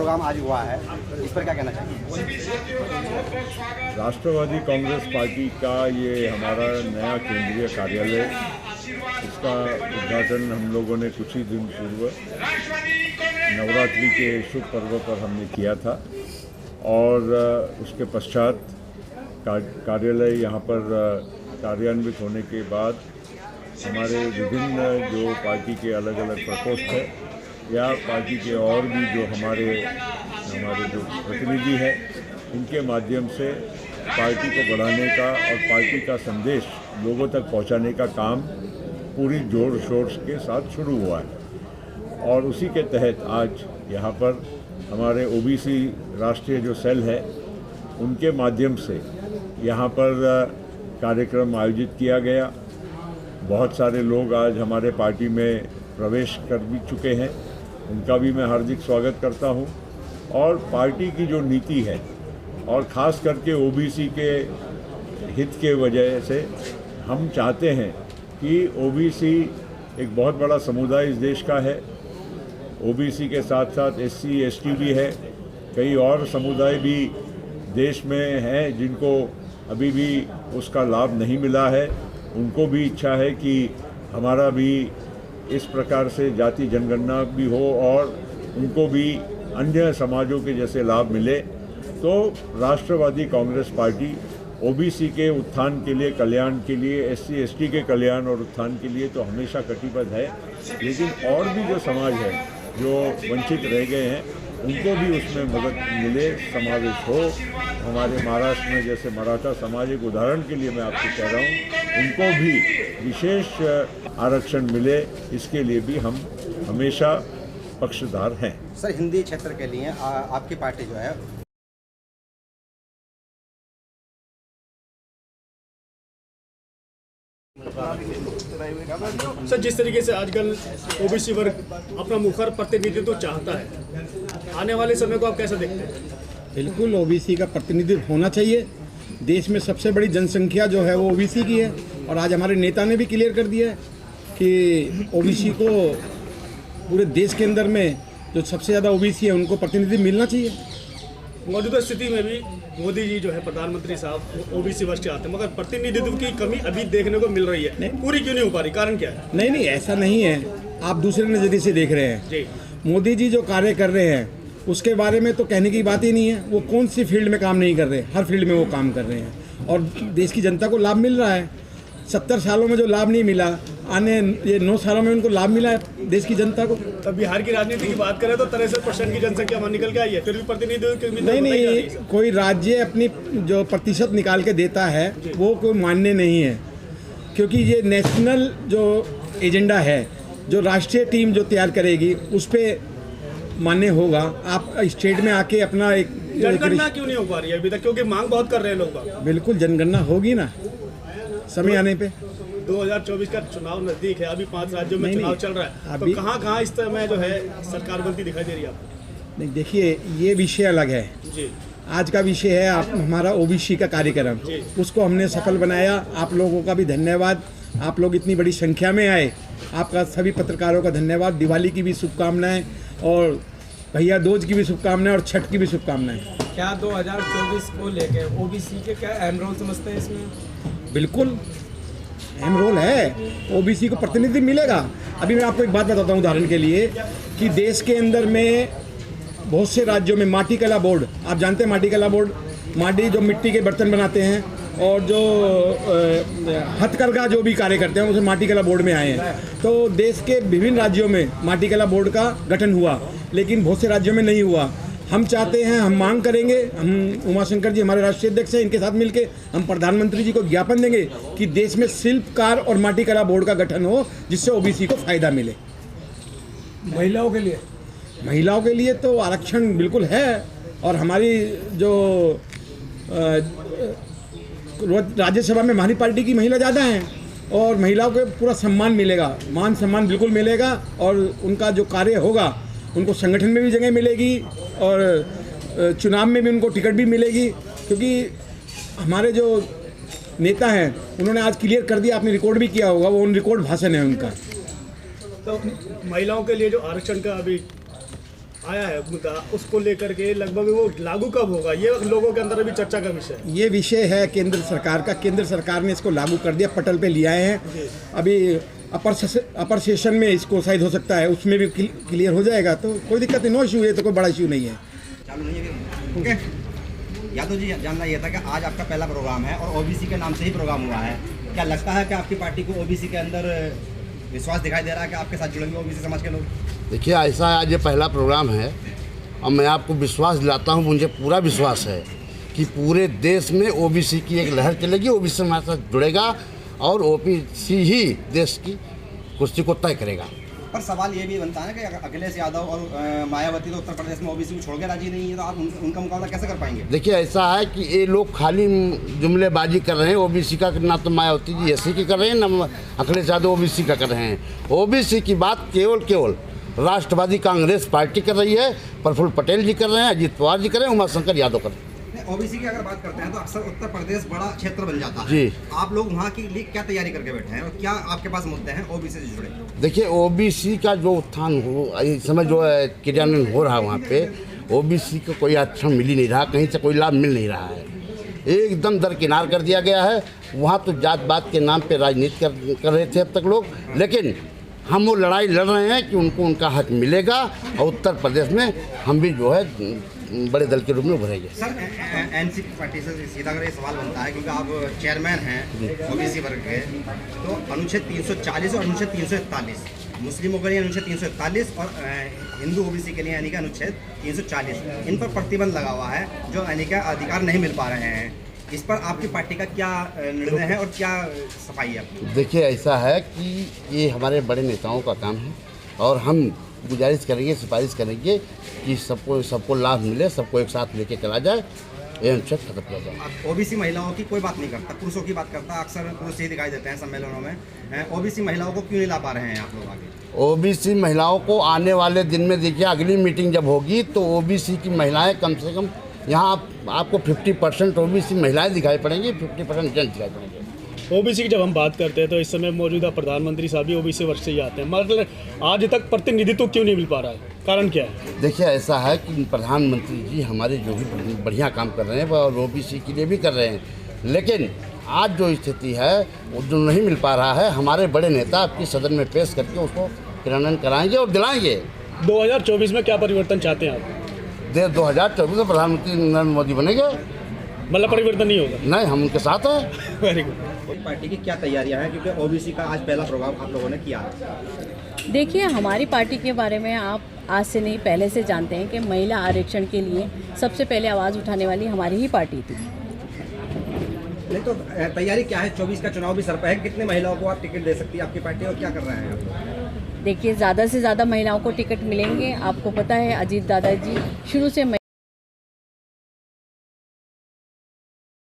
Programme आज हुआ है, इस पर क्या कहना चाहिए? राष्ट्रवादी कांग्रेस पार्टी का ये हमारा नया केंद्रीय कार्यालय, इसका उद्घाटन हम लोगों ने कुछ ही दिन पूर्व नवरात्रि के शुभ पर्व पर हमने किया था और उसके पश्चात कार्यालय यहाँ पर कार्यान्वित होने के बाद हमारे विभिन्न जो पार्टी के अलग अलग प्रकोष्ठ है या पार्टी के और भी जो हमारे जो प्रतिनिधि हैं, इनके माध्यम से पार्टी को बढ़ाने का और पार्टी का संदेश लोगों तक पहुंचाने का काम पूरी जोर शोर के साथ शुरू हुआ है। और उसी के तहत आज यहाँ पर हमारे ओबीसी राष्ट्रीय जो सेल है, उनके माध्यम से यहाँ पर कार्यक्रम आयोजित किया गया। बहुत सारे लोग आज हमारे पार्टी में प्रवेश कर भी चुके हैं, उनका भी मैं हार्दिक स्वागत करता हूं। और पार्टी की जो नीति है और ख़ास करके ओबीसी के हित के वजह से हम चाहते हैं कि ओबीसी एक बहुत बड़ा समुदाय इस देश का है। ओबीसी के साथ साथ एससी एसटी भी है, कई और समुदाय भी देश में हैं जिनको अभी भी उसका लाभ नहीं मिला है। उनको भी इच्छा है कि हमारा भी इस प्रकार से जाति जनगणना भी हो और उनको भी अन्य समाजों के जैसे लाभ मिले। तो राष्ट्रवादी कांग्रेस पार्टी ओबीसी के उत्थान के लिए, कल्याण के लिए, एससी एसटी के कल्याण और उत्थान के लिए तो हमेशा कटिबद्ध है, लेकिन और भी जो समाज है जो वंचित रह गए हैं, उनको भी उसमें मदद मिले, समावेश हो। हमारे महाराष्ट्र में जैसे मराठा समाज, एक उदाहरण के लिए मैं आपको कह रहा हूँ, उनको भी विशेष आरक्षण मिले, इसके लिए भी हम हमेशा पक्षधर हैं। सर, हिंदी क्षेत्र के लिए आपकी पार्टी जो है सर, जिस तरीके से आजकल ओबीसी वर्ग अपना मुखर प्रतिनिधित्व चाहता है, आने वाले समय को आप कैसे देखते हैं? बिल्कुल, ओबीसी का प्रतिनिधित्व होना चाहिए। देश में सबसे बड़ी जनसंख्या जो है वो ओबीसी की है और आज हमारे नेता ने भी क्लियर कर दिया है कि ओबीसी को पूरे देश के अंदर में जो सबसे ज़्यादा ओबीसी है उनको प्रतिनिधित्व मिलना चाहिए। मौजूदा स्थिति में भी मोदी जी जो है प्रधानमंत्री साहब ओबीसी वर्ग से आते हैं, मगर प्रतिनिधित्व की कमी अभी देखने को मिल रही है। नहीं, पूरी क्यों नहीं हो पा रही? कारण क्या है? नहीं, ऐसा नहीं है, आप दूसरे नज़रिए से देख रहे हैं जी। मोदी जी जो कार्य कर रहे हैं उसके बारे में तो कहने की बात ही नहीं है। वो कौन सी फील्ड में काम नहीं कर रहे, हर फील्ड में वो काम कर रहे हैं और देश की जनता को लाभ मिल रहा है। 70 सालों में जो लाभ नहीं मिला, आने ये 9 सालों में उनको लाभ मिला है देश की जनता को। तब बिहार की राजनीति की बात करें तो 63% की जनसंख्या वहाँ निकल के आई है, फिर भी प्रतिनिधित्व नहीं, कोई राज्य अपनी जो प्रतिशत निकाल के देता है वो कोई मान्य नहीं है, क्योंकि ये नेशनल जो एजेंडा है, जो राष्ट्रीय टीम जो तैयार करेगी उस पर मान्य होगा। आप स्टेट में आके अपना एक जनगणना क्यों नहीं हो पा रही है अभी तक? क्योंकि मांग बहुत कर रहे हैं लोग। बिल्कुल, जनगणना होगी ना समय आने पे। 2024 का चुनाव नजदीक है, अभी 5 राज्यों में चुनाव चल रहा है, तो कहाँ इस समय जो है सरकार बनती दिखाई दे रही है आपको? नहीं, देखिए, ये विषय अलग है जी। आज का विषय है हमारा ओबीसी का कार्यक्रम, उसको हमने सफल बनाया। आप लोगों का भी धन्यवाद, आप लोग इतनी बड़ी संख्या में आए, आपका सभी पत्रकारों का धन्यवाद। दिवाली की भी शुभकामनाएं और भैया दूज की भी शुभकामनाएं और छठ की भी शुभकामनाएं। क्या 2024 को लेके ओबीसी के क्या अहम रोल समझते हैं इसमें? बिल्कुल अहम रोल है, ओबीसी को प्रतिनिधित्व मिलेगा। अभी मैं आपको एक बात बताता हूँ उदाहरण के लिए, कि देश के अंदर में बहुत से राज्यों में माटी कला बोर्ड, आप जानते हैं माटी कला बोर्ड, माटी जो मिट्टी के बर्तन बनाते हैं और जो हथकरघा जो भी कार्य करते हैं उसे माटी कला बोर्ड में आए हैं। तो देश के विभिन्न राज्यों में माटी कला बोर्ड का गठन हुआ, लेकिन बहुत से राज्यों में नहीं हुआ। हम चाहते हैं, हम मांग करेंगे, हम उमाशंकर जी हमारे राष्ट्रीय अध्यक्ष हैं, इनके साथ मिलके हम प्रधानमंत्री जी को ज्ञापन देंगे कि देश में शिल्पकार और माटी कला बोर्ड का गठन हो, जिससे ओबीसी को फायदा मिले। महिलाओं के लिए तो आरक्षण बिल्कुल है और हमारी जो राज्यसभा में हमारी पार्टी की महिला ज़्यादा हैं और महिलाओं को पूरा सम्मान मिलेगा, मान सम्मान बिल्कुल मिलेगा और उनका जो कार्य होगा उनको संगठन में भी जगह मिलेगी और चुनाव में भी उनको टिकट भी मिलेगी, क्योंकि हमारे जो नेता हैं उन्होंने आज क्लियर कर दिया, आपने रिकॉर्ड भी किया होगा, वो उन रिकॉर्ड भाषण है उनका। तो महिलाओं के लिए जो आरक्षण का अभी आया है मुद्दा, उसको लेकर के लगभग वो लागू कब होगा, ये लोगों के अंदर अभी चर्चा का विषय है। ये विषय है केंद्र सरकार का। केंद्र सरकार ने इसको लागू कर दिया, पटल पे ले आए हैं। अभी अपर सेशन में इसको शायद हो सकता है उसमें भी क्लियर हो जाएगा, तो कोई दिक्कत नहीं, नो इशू है, तो कोई बड़ा इशू नहीं है। चालू नहीं है ओके। यादव जी, जानना यह था कि आज आपका पहला प्रोग्राम है और ओबीसी के नाम से ही प्रोग्राम हुआ है। क्या लगता है कि आपकी पार्टी को ओबीसी के अंदर विश्वास दिखाई दे रहा है कि आपके साथ जुड़ेंगे ओबीसी समाज के लोग? देखिए, ऐसा आज ये पहला प्रोग्राम है और मैं आपको विश्वास दिलाता हूँ, मुझे पूरा विश्वास है कि पूरे देश में ओबीसी की एक लहर चलेगी, ओबीसी हमारे साथ जुड़ेगा और ओबीसी ही देश की कुर्सी को तय करेगा। पर सवाल ये भी बनता है कि अखिलेश यादव और मायावती तो उत्तर प्रदेश में ओबीसी को छोड़ के राजी नहीं है, तो आप उनका मुकाबला कैसे कर पाएंगे? देखिए, ऐसा है कि ये लोग खाली जुमलेबाजी कर रहे हैं। ओबीसी का ना तो मायावती जी एससी की कर रहे हैं, ना अखिलेश यादव ओबीसी का कर रहे हैं। ओबीसी की बात केवल राष्ट्रवादी कांग्रेस पार्टी कर रही है, प्रफुल्ल पटेल जी कर रहे हैं, अजीत पवार जी कर रहे हैं, उमाशंकर यादव कर रहे हैं। ओबीसी की अगर बात करते हैं तो अक्सर उत्तर प्रदेश बड़ा क्षेत्र बन जाता है जी। आप लोग वहाँ के लिए क्या तैयारी करके बैठे हैं और क्या आपके पास मुद्दे हैं ओबीसी से जुड़े? देखिए, ओबीसी का जो उत्थान हो इस समय जो है क्रियान्वयन हो रहा है, वहाँ पे ओबीसी को कोई आरक्षण मिल ही नहीं रहा, कहीं से कोई लाभ मिल नहीं रहा है, एकदम दरकिनार कर दिया गया है। वहाँ तो जात पात के नाम पे राजनीति कर रहे थे अब तक लोग, लेकिन हम वो लड़ाई लड़ रहे हैं कि उनको उनका हक मिलेगा और उत्तर प्रदेश में हम भी जो है बड़े दल के रूप में उभरेंगे। सर, एनसीपी पार्टी से सीधा अगर ये सवाल बनता है, क्योंकि आप चेयरमैन हैं ओबीसी वर्ग के, तो अनुच्छेद 340 और अनुच्छेद 341 मुस्लिमों के लिए अनुच्छेद 341 और हिंदू ओबीसी के लिए यानी कि अनुच्छेद 340, इन पर प्रतिबंध लगा हुआ है, जो यानी कि अधिकार नहीं मिल पा रहे हैं। इस पर आपकी पार्टी का क्या निर्णय है और क्या सफाई है आपकी? देखिए, ऐसा है कि ये हमारे बड़े नेताओं का काम है और हम गुजारिश करेंगे, सिफारिश करेंगे कि सबको लाभ मिले, सबको एक साथ लेके चला जाए, ये अनुच्छेद खत्म किया जाए। ओबीसी महिलाओं की कोई बात नहीं करता, पुरुषों की बात करता, अक्सर पुरुष ही दिखाई देते हैं सम्मेलनों में। ओबीसी महिलाओं को क्यों नहीं ला पा रहे हैं आप लोग आगे? ओबीसी महिलाओं को आने वाले दिन में देखिए, अगली मीटिंग जब होगी तो ओबीसी की महिलाएं कम से कम यहाँ आपको 50% ओबीसी महिलाएं दिखाई पड़ेंगी, 50% जेंट्स दिखाई पड़ेंगे। ओबीसी की जब हम बात करते हैं तो इस समय मौजूदा प्रधानमंत्री साहब भी ओबीसी वर्ग से ही आते हैं, मतलब आज तक प्रतिनिधित्व क्यों नहीं मिल पा रहा है, कारण क्या है? देखिए, ऐसा है कि प्रधानमंत्री जी हमारे जो भी बढ़िया काम कर रहे हैं और ओबीसी के लिए भी कर रहे हैं, लेकिन आज जो स्थिति है वो जो नहीं मिल पा रहा है, हमारे बड़े नेता आपकी सदन में पेश करके उसको क्रियान्वयन कराएंगे और दिलाएंगे। 2024 में क्या परिवर्तन चाहते हैं आप? 2024 में प्रधानमंत्री नरेंद्र मोदी बनेंगे। मतलब परिवर्तन नहीं होगा? नहीं, हम उनके साथ हैं। Very good. पार्टी की क्या तैयारियां हैं, क्योंकि ओबीसी का आज पहला प्रोग्राम आप लोगों ने किया है? देखिए, हमारी पार्टी के बारे में आप आज से नहीं पहले से जानते हैं कि महिला आरक्षण के लिए सबसे पहले आवाज़ उठाने वाली हमारी ही पार्टी थी। नहीं तो तैयारी क्या है? 24 का चुनाव भी सर पे है, कितने महिलाओं को आप टिकट दे सकती है आपकी पार्टी और क्या कर रहे हैं आप? देखिए, ज़्यादा से ज़्यादा महिलाओं को टिकट मिलेंगे। आपको पता है अजीत दादाजी शुरू से